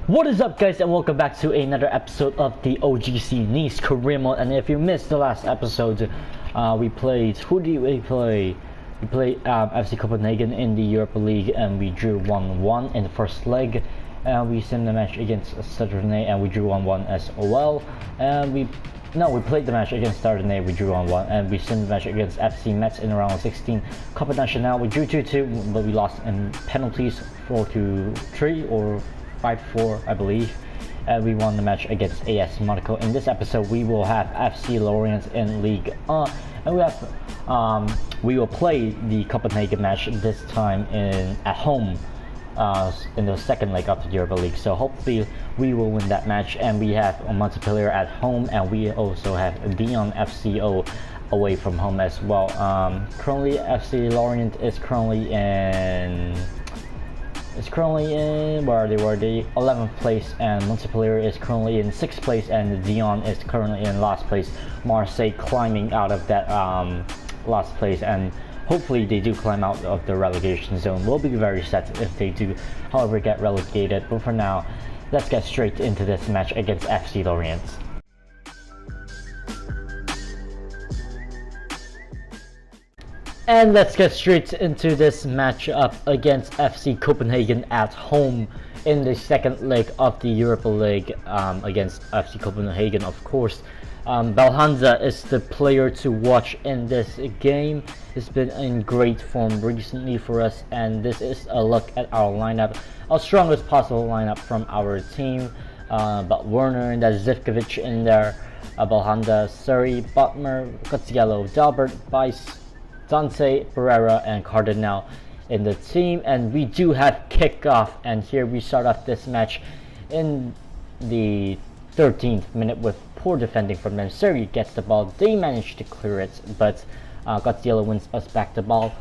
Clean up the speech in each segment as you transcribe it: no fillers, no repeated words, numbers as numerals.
What is up, guys, and welcome back to another episode of the OGC Nice career mode. And if you missed the last episode, we played, who did we play? We played FC Copenhagen in the Europa League, and we drew 1-1 in the first leg. We sent the match against Saturday, and we drew 1-1 as well. And we played the match against Saturday, we drew 1-1, and we sent the match against FC Metz in round 16. Copa Nacional, we drew 2-2, but we lost in penalties 4-3 or 5-4, I believe. We won the match against AS Monaco. In this episode, we will have FC Lorient in League 1, and we will play the Copenhagen match this time at home in the second leg of the Europa League. So hopefully we will win that match. And we have Montpellier at home, and we also have Dijon FCO away from home as well. Currently, FC Lorient is currently in. Where are they? 11th place, and Montpellier is currently in 6th place, and Dijon is currently in last place. Marseille climbing out of that last place, and hopefully they do climb out of the relegation zone. We'll be very sad if they do, however, get relegated. But for now, let's get straight into this match against FC Lorient. And let's get straight into this matchup against FC Copenhagen at home in the second leg of the Europa League against FC Copenhagen, of course. Belhanda is the player to watch in this game. He's been in great form recently for us, and this is a look at our lineup, our strongest possible lineup from our team. But Werner and Zivkovic in there, Belhanda, Surrey, Butmer, Cotiello, Dalbert, Bice, Dante, Pereira, and Cardinal in the team. And we do have kickoff, and here we start off this match in the 13th minute with poor defending from them. Surrey gets the ball, they manage to clear it, but Cotiello wins us back the ball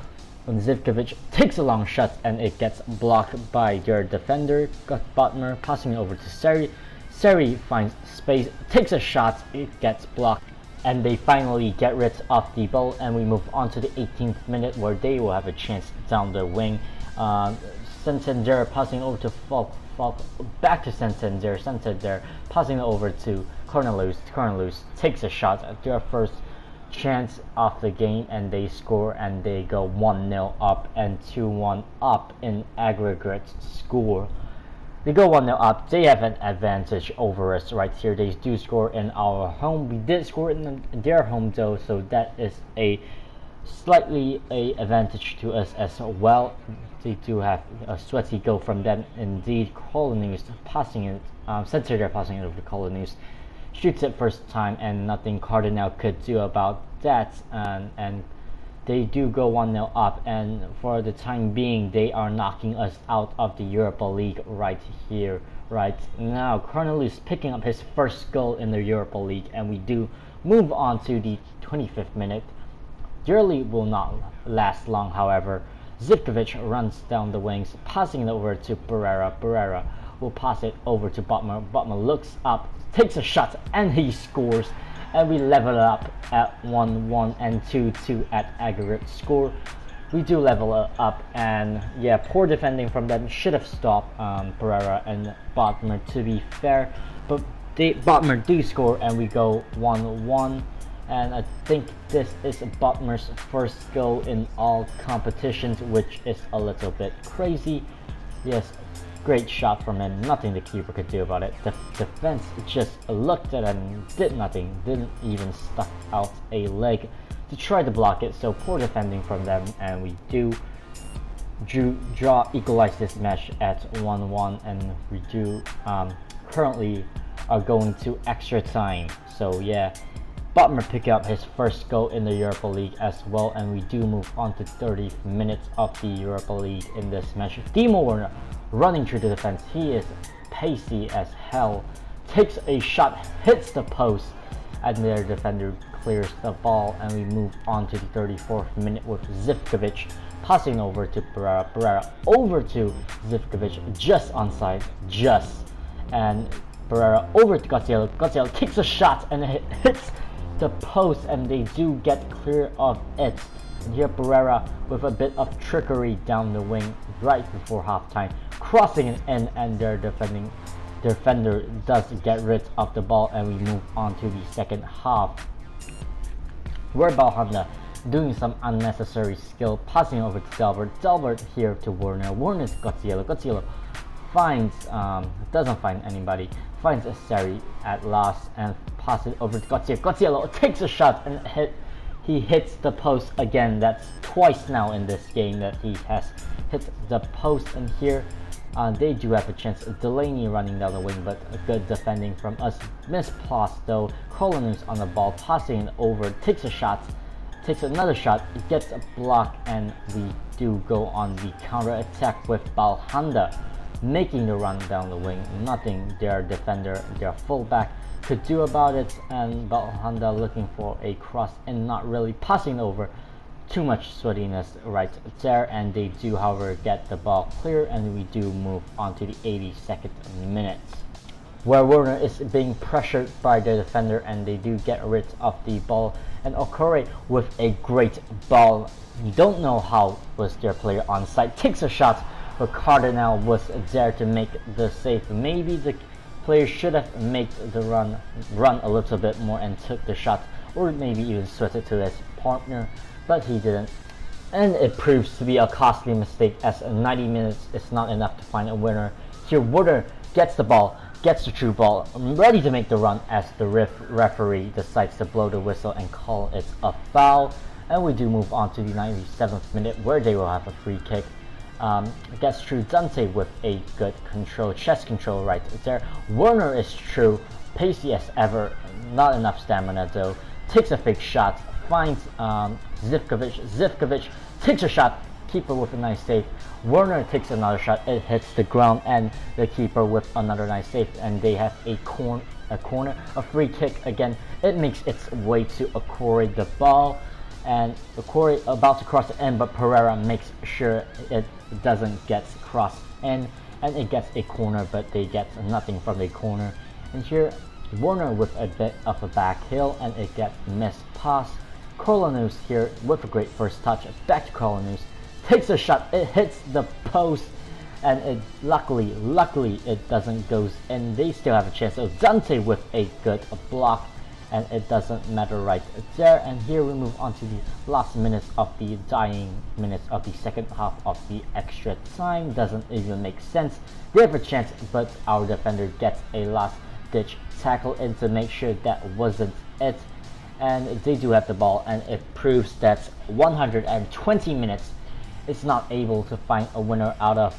when Zivkovic takes a long shot and it gets blocked by their defender. Got Butmer passing it over to Surrey. Surrey finds space, takes a shot, it gets blocked, and they finally get rid of the ball, and we move on to the 18th minute where they will have a chance down the wing. Santander passing over to Falk, back to Santander, passing it over to Cornelius takes a shot at their first chance of the game, and they score, and they go 1-0 up and 2-1 up in aggregate score. They go 1-0 up, they have an advantage over us right here. They do score in our home. We did score in their home though, so that is a slightly advantage to us as well. They do have a sweaty goal from them indeed. Colonies passing it, Center there passing it over to Colonies. Shoots it first time, and nothing Cardinal could do about that, and they do go 1-0 up, and for the time being they are knocking us out of the Europa League right here, right now. Cornelius picking up his first goal in the Europa League, and we do move on to the 25th minute. Dearly will not last long, however. Zivkovic runs down the wings, passing it over to Pereira. Pereira will pass it over to Butmer. Butmer looks up, takes a shot, and he scores. And we level up at 1-1 and 2-2 at aggregate score. We do level up, and yeah, poor defending from them should have stopped Pereira and Botmer, to be fair. But Botmer do score, and we go 1-1. And I think this is Botmer's first goal in all competitions, which is a little bit crazy. Yes, great shot from him, nothing the keeper could do about it. The defense just looked at him, did nothing, didn't even stuck out a leg to try to block it. So poor defending from them, and we do equalize this match at 1-1, and we do currently are going to extra time. So yeah, Butmer pick up his first goal in the Europa League as well, and we do move on to 30 minutes of the Europa League in this match. Timo Werner running through the defense, he is pacey as hell, takes a shot, hits the post, and their defender clears the ball, and we move on to the 34th minute with Zivkovic passing over to Pereira. Pereira over to Zivkovic, just onside, and Pereira over to Cotiello. Cotiello kicks a shot, and it hits the post, and they do get clear of it. And here Pereira with a bit of trickery down the wing right before halftime, crossing it in, and their defender does get rid of the ball, and we move on to the second half, where Belhanda doing some unnecessary skill, passing over to Delbert. Delbert here to Werner. Werner to Gotziello. Gotziello finds, doesn't find anybody, finds a Seri at last and passes it over to Gotziello. Gotziello takes a shot and he hits the post again. That's twice now in this game that he has hit the post, and here they do have a chance. Delaney running down the wing, but a good defending from us. Misplaced though. Colonus on the ball, passing it over, takes a shot, takes another shot, gets a block, and we do go on the counter attack with Belhanda making the run down the wing. Nothing their defender, their fullback could do about it, and Belhanda looking for a cross and not really passing over. Too much sweatiness right there, and they do however get the ball clear, and we do move on to the 82nd minute, where Werner is being pressured by the defender, and they do get rid of the ball, and Okore with a great ball. You don't know how was their player on side, takes a shot, but Cardinal was there to make the save. Maybe the player should have made the run a little bit more and took the shot, or maybe even switched it to his partner, but he didn't, and it proves to be a costly mistake, as 90 minutes is not enough to find a winner. Here Werner gets the ball, gets the true ball, ready to make the run, as the referee decides to blow the whistle and call it a foul, and we do move on to the 97th minute, where they will have a free kick. Gets through Dante with a good control, chest control right there. Werner is true, pacey as ever, not enough stamina though, takes a fake shot, finds Zivkovic. Zivkovic takes a shot, keeper with a nice save. Werner takes another shot, it hits the ground, and the keeper with another nice save, and they have a free kick again. It makes its way to Okore the ball, and Okore about to cross the end, but Pereira makes sure it doesn't get crossed in, and it gets a corner, but they get nothing from the corner. And here Werner with a bit of a back heel, and it gets missed pass. Colonus here with a great first touch, back to Colonus, takes a shot, it hits the post, and it luckily it doesn't goes in. They still have a chance. So Dante with a good block, and it doesn't matter right there. And here we move on to the last minutes of the dying minutes of the second half of the extra time. Doesn't even make sense. They have a chance, but our defender gets a last ditch tackle in to make sure that wasn't it, and they do have the ball, and it proves that 120 minutes is not able to find a winner out of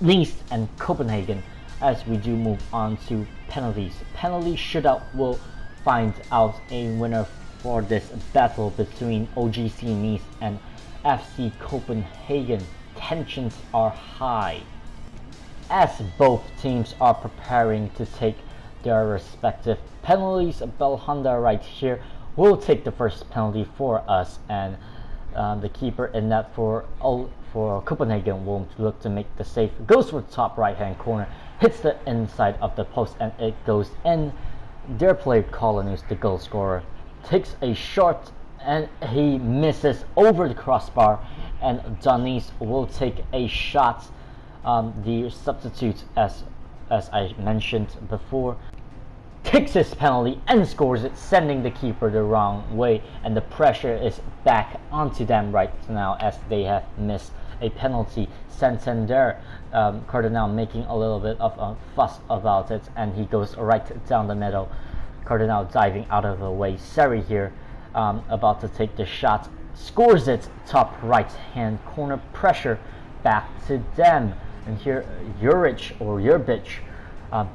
Nice and Copenhagen, as we do move on to penalties. Penalty shootout will find out a winner for this battle between OGC Nice and FC Copenhagen. Tensions are high, as both teams are preparing to take their respective penalties. Belhanda right here will take the first penalty for us, and the keeper in that for Copenhagen will look to make the save. Goes for the top right hand corner, hits the inside of the post, and it goes in. Their player Colonus, the goal scorer, takes a shot and he misses over the crossbar, and Danis will take a shot. The substitute, as I mentioned before, takes his penalty and scores it, sending the keeper the wrong way, and the pressure is back onto them right now as they have missed a penalty. Santander, Cardinal making a little bit of a fuss about it, and he goes right down the middle. Cardinal diving out of the way. Seri here about to take the shot, scores it top right hand corner, pressure back to them. And here Juric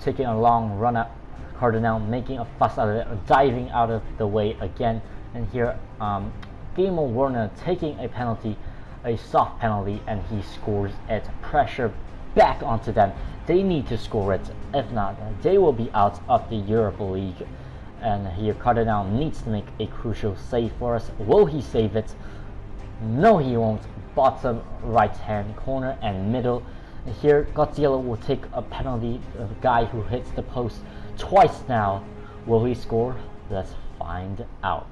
taking a long run up. Cardinal making a fuss out of it, diving out of the way again. And here Timo Werner taking a penalty, a soft penalty, and he scores it. Pressure back onto them. They need to score it. If not, they will be out of the Europa League. And here Cardinal needs to make a crucial save for us. Will he save it? No, he won't. Bottom right hand corner and middle. Here Godzilla will take a penalty, a guy who hits the post twice now. Will he score? Let's find out.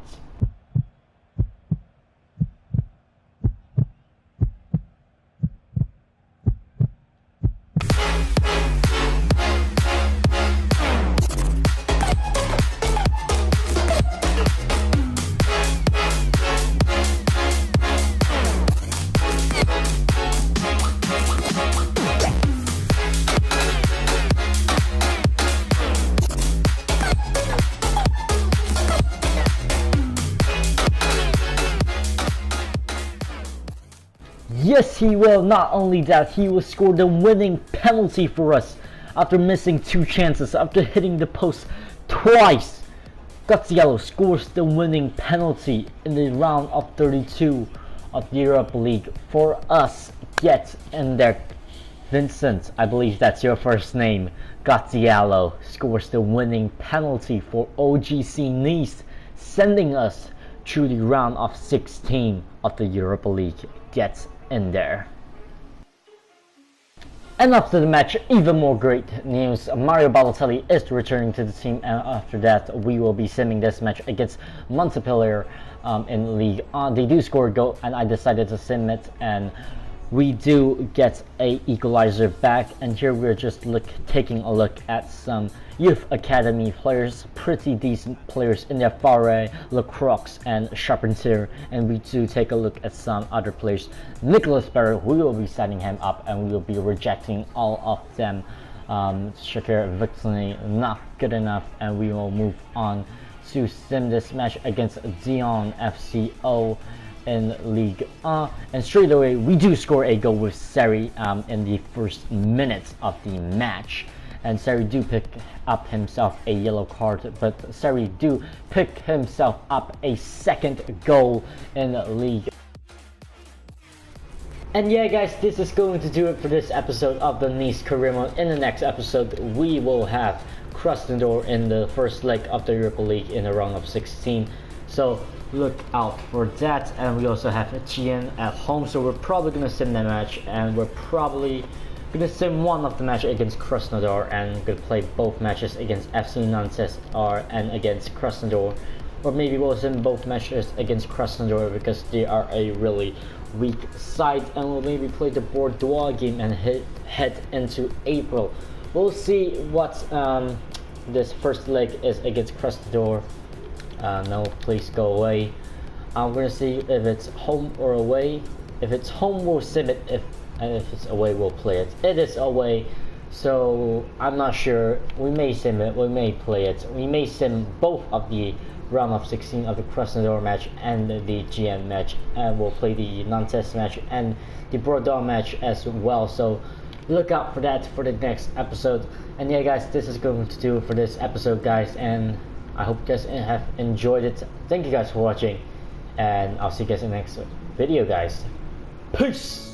Yes, he will. Not only that, he will score the winning penalty for us after missing 2 chances, after hitting the post twice. Graziello scores the winning penalty in the round of 32 of the Europa League for us. Get in there. Vincent, I believe that's your first name. Graziello scores the winning penalty for OGC Nice, sending us through the round of 16 of the Europa League. Get in there. And after the match, even more great news. Mario Balotelli is returning to the team, and after that we will be simming this match against Montpellier in League. They do score a goal, and I decided to sim it, and we do get a equalizer back. And here we're just taking a look at some youth academy players, pretty decent players in their Farre, Lacroix, and Charpentier. And we do take a look at some other players. Nicholas Barrow, we will be setting him up, and we will be rejecting all of them. Shakir Victorine, not good enough, and we will move on to sim this match against Dion FCO in League 1, and straight away we do score a goal with Seri in the first minutes of the match, and Seri do pick up himself a yellow card, but Seri do pick himself up a second goal in League. And yeah guys, this is going to do it for this episode of the Nice Career Mode. In the next episode we will have Krasnodar in the first leg of the Europa League in the round of 16, so look out for that. And we also have Etienne at home, so we're probably gonna sim that match, and we're probably gonna sim one of the match against Krasnodar, and gonna play both matches against FC Nantes and against Krasnodar, or maybe we'll sim both matches against Krasnodar because they are a really weak side, and we'll maybe play the Bordeaux game and head into April. We'll see what this first leg is against Krasnodar. No, please go away. I'm gonna see if it's home or away. If it's home, we'll sim it. If it's away, we'll play it. It is away, so I'm not sure. We may sim it, we may play it. We may sim both of the round of 16 of the Krasnodar match and the GN match, and we'll play the Nantes match and the Bordeaux match as well. So look out for that for the next episode. And yeah guys, this is going to do it for this episode guys, and I hope you guys have enjoyed it. Thank you guys for watching, and I'll see you guys in the next video guys. Peace!